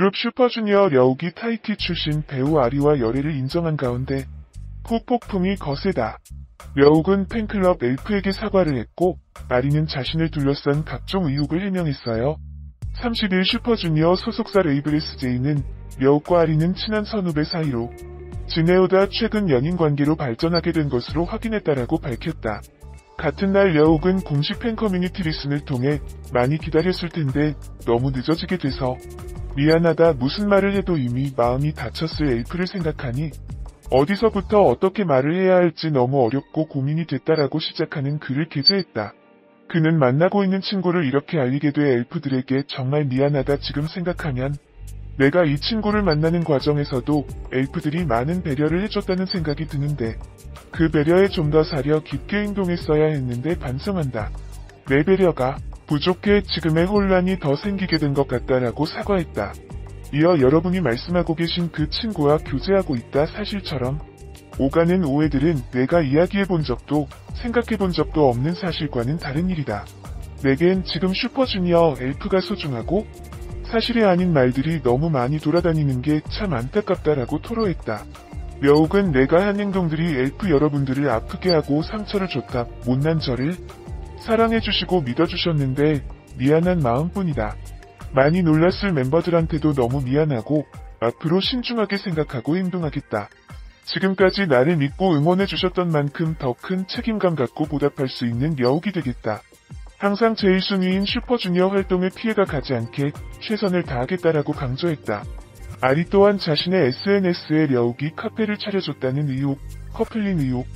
그룹 슈퍼주니어 려욱이 타이티 출신 배우 아리와 열애를 인정한 가운데 후폭풍이 거세다. 려욱은 팬클럽 엘프에게 사과를 했고 아리는 자신을 둘러싼 각종 의혹을 해명했어요. 30일 슈퍼주니어 소속사 레이블 SJ는 려욱과 아리는 친한 선후배 사이로 지내오다 최근 연인관계로 발전하게 된 것으로 확인했다라고 밝혔다. 같은 날 려욱은 공식 팬 커뮤니티 리슨을 통해 많이 기다렸을 텐데 너무 늦어지게 돼서 미안하다, 무슨 말을 해도 이미 마음이 다쳤을 엘프를 생각하니 어디서부터 어떻게 말을 해야 할지 너무 어렵고 고민이 됐다라고 시작하는 글을 게재했다. 그는 만나고 있는 친구를 이렇게 알리게 돼 엘프들에게 정말 미안하다. 지금 생각하면 내가 이 친구를 만나는 과정에서도 엘프들이 많은 배려를 해줬다는 생각이 드는데 그 배려에 좀 더 사려 깊게 행동했어야 했는데 반성한다. 내 배려가 부족해 지금의 혼란이 더 생기게 된 것 같다라고 사과했다. 이어 여러분이 말씀하고 계신 그 친구와 교제하고 있다 사실처럼 오가는 오해들은 내가 이야기해본 적도 생각해본 적도 없는 사실과는 다른 일이다. 내겐 지금 슈퍼주니어 엘프가 소중하고 사실이 아닌 말들이 너무 많이 돌아다니는 게 참 안타깝다라고 토로했다. 려욱은 내가 한 행동들이 엘프 여러분들을 아프게 하고 상처를 줬다. 못난 저를 사랑해주시고 믿어주셨는데 미안한 마음뿐이다. 많이 놀랐을 멤버들한테도 너무 미안하고 앞으로 신중하게 생각하고 행동하겠다. 지금까지 나를 믿고 응원해주셨던 만큼 더 큰 책임감 갖고 보답할 수 있는 려욱이 되겠다. 항상 제일 순위인 슈퍼주니어 활동에 피해가 가지 않게 최선을 다하겠다라고 강조했다. 아리 또한 자신의 SNS에 려욱이 카페를 차려줬다는 의혹, 커플링 의혹,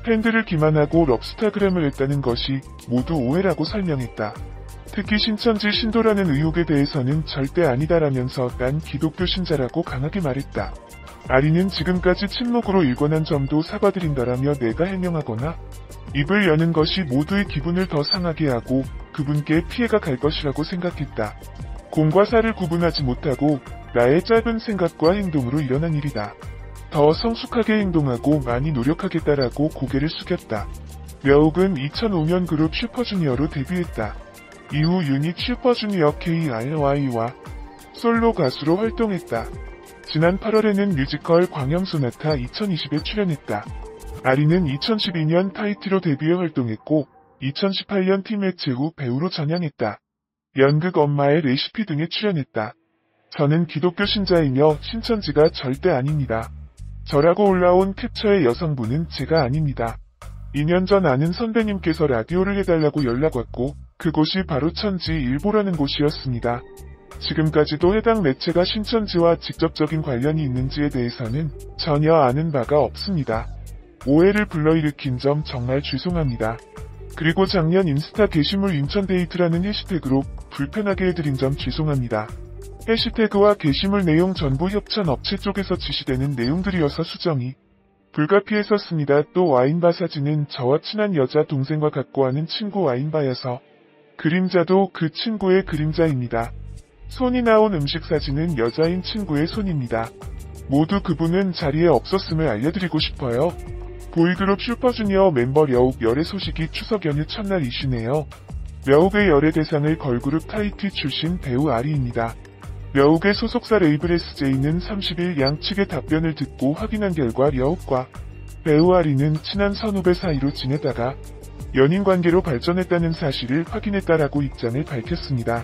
팬들을 기만하고 럽스타그램을 했다는 것이 모두 오해라고 설명했다. 특히 신천지 신도라는 의혹에 대해서는 절대 아니다라면서 난 기독교 신자라고 강하게 말했다. 아리는 지금까지 침묵으로 일관한 점도 사과드린다라며 내가 해명하거나 입을 여는 것이 모두의 기분을 더 상하게 하고 그분께 피해가 갈 것이라고 생각했다. 공과 사를 구분하지 못하고 나의 짧은 생각과 행동으로 일어난 일이다. 더 성숙하게 행동하고 많이 노력하겠다라고 고개를 숙였다. 려욱은 2005년 그룹 슈퍼주니어로 데뷔했다. 이후 유닛 슈퍼주니어 KRY와 솔로 가수로 활동했다. 지난 8월에는 뮤지컬 광염소나타 2020에 출연했다. 아리는 2012년 타이티로 데뷔해 활동했고 2018년 팀 해체 후 배우로 전향했다. 연극 엄마의 레시피 등에 출연했다. 저는 기독교 신자이며 신천지가 절대 아닙니다. 저라고 올라온 캡처의 여성분은 제가 아닙니다. 2년 전 아는 선배님께서 라디오를 해달라고 연락 왔고 그곳이 바로 천지일보라는 곳이었습니다. 지금까지도 해당 매체가 신천지와 직접적인 관련이 있는지에 대해서는 전혀 아는 바가 없습니다. 오해를 불러일으킨 점 정말 죄송합니다. 그리고 작년 인스타 게시물 인천데이트라는 해시태그로 불편하게 해드린 점 죄송합니다. 해시태그와 게시물 내용 전부 협찬업체 쪽에서 지시되는 내용들이어서 수정이 불가피했었습니다. 또 와인바 사진은 저와 친한 여자 동생과 갖고 하는 친구 와인바여서 그림자도 그 친구의 그림자입니다. 손이 나온 음식 사진은 여자인 친구의 손입니다. 모두 그분은 자리에 없었음을 알려드리고 싶어요. 보이그룹 슈퍼주니어 멤버 려욱 열애 소식이 추석 연휴 첫날 이슈네요. 려욱의 열애 대상을 걸그룹 타이티 출신 배우 아리입니다. 려욱의 소속사 레이블 SJ는 30일 양측의 답변을 듣고 확인한 결과 려욱과 배우 아리는 친한 선후배 사이로 지내다가 연인관계로 발전했다는 사실을 확인했다라고 입장을 밝혔습니다.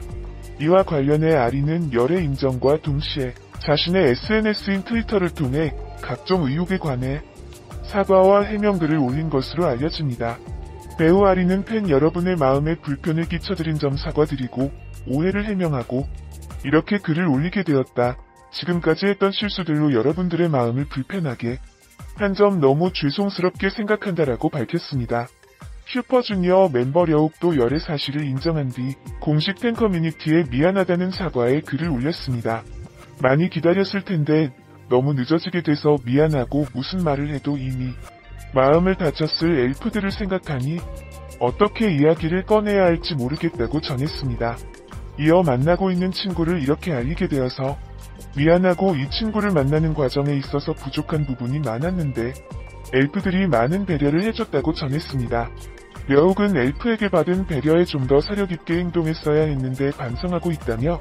이와 관련해 아리는 열애 인정과 동시에 자신의 SNS인 트위터를 통해 각종 의혹에 관해 사과와 해명글을 올린 것으로 알려집니다. 배우 아리는 팬 여러분의 마음에 불편을 끼쳐드린 점 사과드리고 오해를 해명하고 이렇게 글을 올리게 되었다. 지금까지 했던 실수들로 여러분들의 마음을 불편하게 한 점 너무 죄송스럽게 생각한다라고 밝혔습니다. 슈퍼주니어 멤버 려욱도 열애 사실을 인정한 뒤 공식 팬 커뮤니티에 미안하다는 사과의 글을 올렸습니다. 많이 기다렸을 텐데 너무 늦어지게 돼서 미안하고 무슨 말을 해도 이미 마음을 다쳤을 엘프들을 생각하니 어떻게 이야기를 꺼내야 할지 모르겠다고 전했습니다. 이어 만나고 있는 친구를 이렇게 알리게 되어서 미안하고 이 친구를 만나는 과정에 있어서 부족한 부분이 많았는데 엘프들이 많은 배려를 해줬다고 전했습니다. 려욱은 엘프에게 받은 배려에 좀 더 사려 깊게 행동했어야 했는데 반성하고 있다며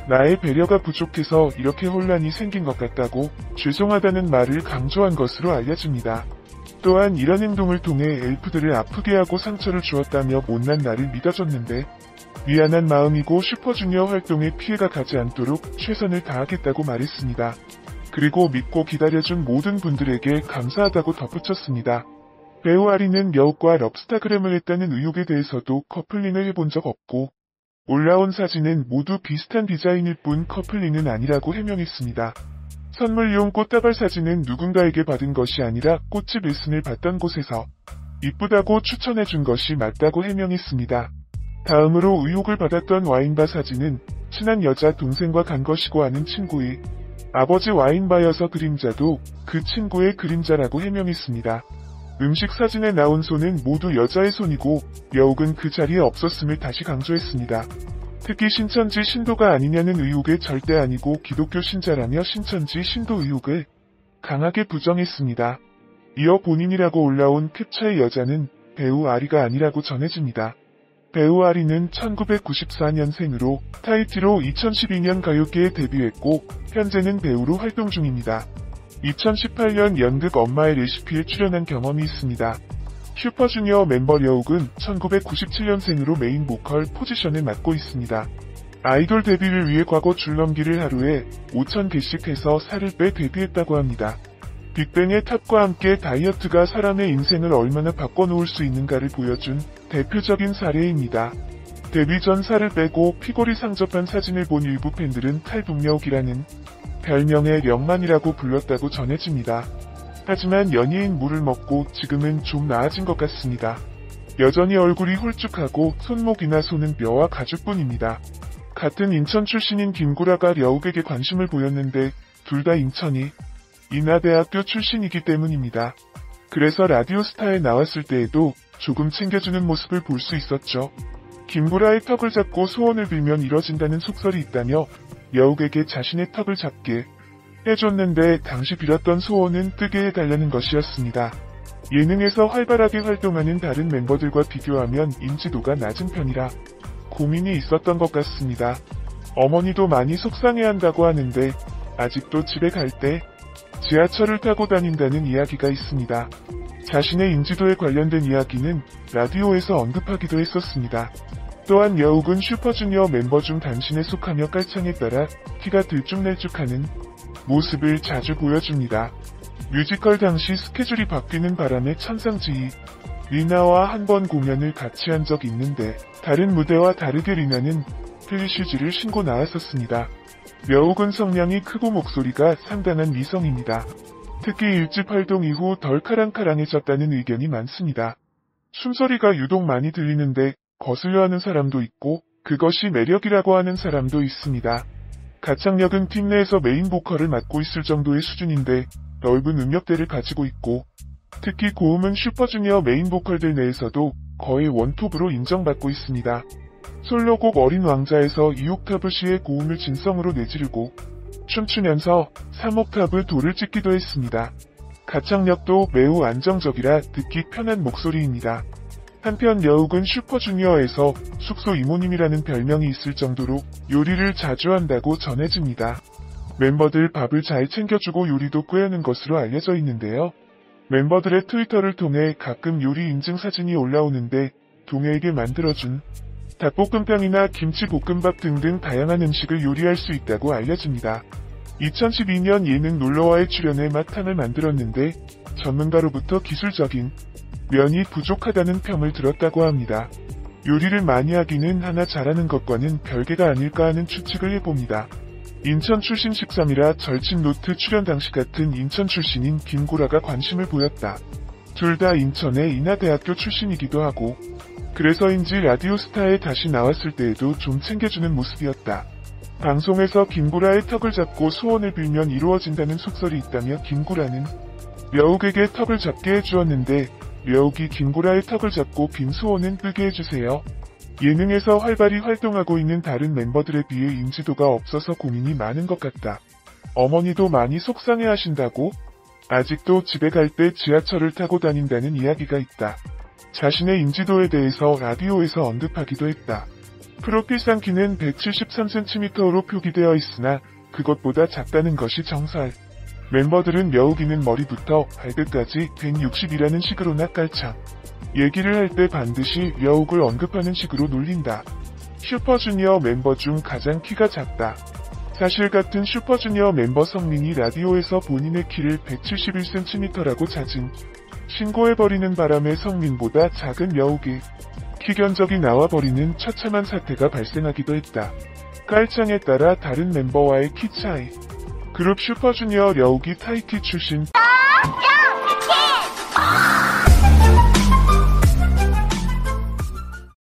나의 배려가 부족해서 이렇게 혼란이 생긴 것 같다고 죄송하다는 말을 강조한 것으로 알려집니다. 또한 이런 행동을 통해 엘프들을 아프게 하고 상처를 주었다며 못난 나를 믿어줬는데 미안한 마음이고 슈퍼주니어 활동에 피해가 가지 않도록 최선을 다하겠다고 말했습니다. 그리고 믿고 기다려준 모든 분들에게 감사하다고 덧붙였습니다. 배우 아리는 여욱과 럽스타그램을 했다는 의혹에 대해서도 커플링을 해본 적 없고 올라온 사진은 모두 비슷한 디자인일 뿐 커플링은 아니라고 해명했습니다. 선물용 꽃다발 사진은 누군가에게 받은 것이 아니라 꽃집 레슨을 받던 곳에서 이쁘다고 추천해준 것이 맞다고 해명했습니다. 다음으로 의혹을 받았던 와인바 사진은 친한 여자 동생과 간 것이고 아는 친구의 아버지 와인바여서 그림자도 그 친구의 그림자라고 해명했습니다. 음식 사진에 나온 손은 모두 여자의 손이고 여욱은 그 자리에 없었음을 다시 강조했습니다. 특히 신천지 신도가 아니냐는 의혹에 절대 아니고 기독교 신자라며 신천지 신도 의혹을 강하게 부정했습니다. 이어 본인이라고 올라온 캡처의 여자는 배우 아리가 아니라고 전해집니다. 배우 아리는 1994년생으로 타이티로 2012년 가요계에 데뷔했고 현재는 배우로 활동 중입니다. 2018년 연극 엄마의 레시피에 출연한 경험이 있습니다. 슈퍼주니어 멤버 여욱은 1997년생으로 메인 보컬 포지션을 맡고 있습니다. 아이돌 데뷔를 위해 과거 줄넘기를 하루에 5,000개씩 해서 살을 빼 데뷔했다고 합니다. 빅뱅의 탑과 함께 다이어트가 사람의 인생을 얼마나 바꿔놓을 수 있는가를 보여준 대표적인 사례입니다. 데뷔 전 살을 빼고 피골이 상접한 사진을 본 일부 팬들은 탈북여욱이라는 별명의 령만이라고 불렀다고 전해집니다. 하지만 연예인 물을 먹고 지금은 좀 나아진 것 같습니다. 여전히 얼굴이 홀쭉하고 손목이나 손은 뼈와 가죽뿐입니다. 같은 인천 출신인 김구라가 여욱에게 관심을 보였는데 둘 다 인천이 인하대학교 출신이기 때문입니다. 그래서 라디오스타에 나왔을 때에도 조금 챙겨주는 모습을 볼 수 있었죠. 김구라의 턱을 잡고 소원을 빌면 이뤄진다는 속설이 있다며 여욱에게 자신의 턱을 잡게 해줬는데 당시 빌었던 소원은 뜨게 해달라는 것이었습니다. 예능에서 활발하게 활동하는 다른 멤버들과 비교하면 인지도가 낮은 편이라 고민이 있었던 것 같습니다. 어머니도 많이 속상해한다고 하는데 아직도 집에 갈 때 지하철을 타고 다닌다는 이야기가 있습니다. 자신의 인지도에 관련된 이야기는 라디오에서 언급하기도 했었습니다. 또한 여욱은 슈퍼주니어 멤버 중 단신에 속하며 깔창에 따라 키가 들쭉날쭉하는 모습을 자주 보여줍니다. 뮤지컬 당시 스케줄이 바뀌는 바람에 천상지휘 리나와 한 번 공연을 같이 한 적 있는데 다른 무대와 다르게 리나는 플리슈즈를 신고 나왔었습니다. 여욱은 성량이 크고 목소리가 상당한 미성입니다. 특히 1집 활동 이후 덜 카랑카랑해졌다는 의견이 많습니다. 숨소리가 유독 많이 들리는데 거슬려하는 사람도 있고 그것이 매력이라고 하는 사람도 있습니다. 가창력은 팀 내에서 메인 보컬을 맡고 있을 정도의 수준인데 넓은 음역대를 가지고 있고 특히 고음은 슈퍼주니어 메인 보컬들 내에서도 거의 원톱으로 인정받고 있습니다. 솔로곡 어린 왕자에서 2옥타브 시의 고음을 진성으로 내지르고 춤추면서 3옥타브 도를 찍기도 했습니다. 가창력도 매우 안정적이라 듣기 편한 목소리입니다. 한편 여욱은 슈퍼주니어에서 숙소 이모님이라는 별명이 있을 정도로 요리를 자주 한다고 전해집니다. 멤버들 밥을 잘 챙겨주고 요리도 꾀하는 것으로 알려져 있는데요. 멤버들의 트위터를 통해 가끔 요리 인증 사진이 올라오는데 동해에게 만들어준 닭볶음탕이나 김치볶음밥 등등 다양한 음식을 요리할 수 있다고 알려집니다. 2012년 예능 놀러와의 출연에 맛탕을 만들었는데 전문가로부터 기술적인 면이 부족하다는 평을 들었다고 합니다. 요리를 많이 하기는 하나 잘하는 것과는 별개가 아닐까 하는 추측을 해봅니다. 인천 출신 13이라 절친 노트 출연 당시 같은 인천 출신인 김구라가 관심을 보였다. 둘 다 인천의 인하대학교 출신이기도 하고 그래서인지 라디오스타에 다시 나왔을 때에도 좀 챙겨주는 모습이었다. 방송에서 김구라의 턱을 잡고 소원을 빌면 이루어진다는 속설이 있다며 김구라는 여욱에게 턱을 잡게 해주었는데 여욱이 김구라의 턱을 잡고 빈 소원은 뜨게 해주세요. 예능에서 활발히 활동하고 있는 다른 멤버들에 비해 인지도가 없어서 고민이 많은 것 같다. 어머니도 많이 속상해 하신다고? 아직도 집에 갈 때 지하철을 타고 다닌다는 이야기가 있다. 자신의 인지도에 대해서 라디오에서 언급하기도 했다. 프로필 키는 173cm로 표기되어 있으나 그것보다 작다는 것이 정설. 멤버들은 려욱이는 머리부터 발끝까지 160이라는 식으로나 깔창. 얘기를 할 때 반드시 려욱을 언급하는 식으로 놀린다. 슈퍼주니어 멤버 중 가장 키가 작다. 사실 같은 슈퍼주니어 멤버 성민이 라디오에서 본인의 키를 171cm라고 자진. 신고해버리는 바람에 성민보다 작은 려욱이 키 견적이 나와버리는 처참한 사태가 발생하기도 했다. 깔창에 따라 다른 멤버와의 키 차이. 그룹 슈퍼주니어 려욱이 타이키 출신.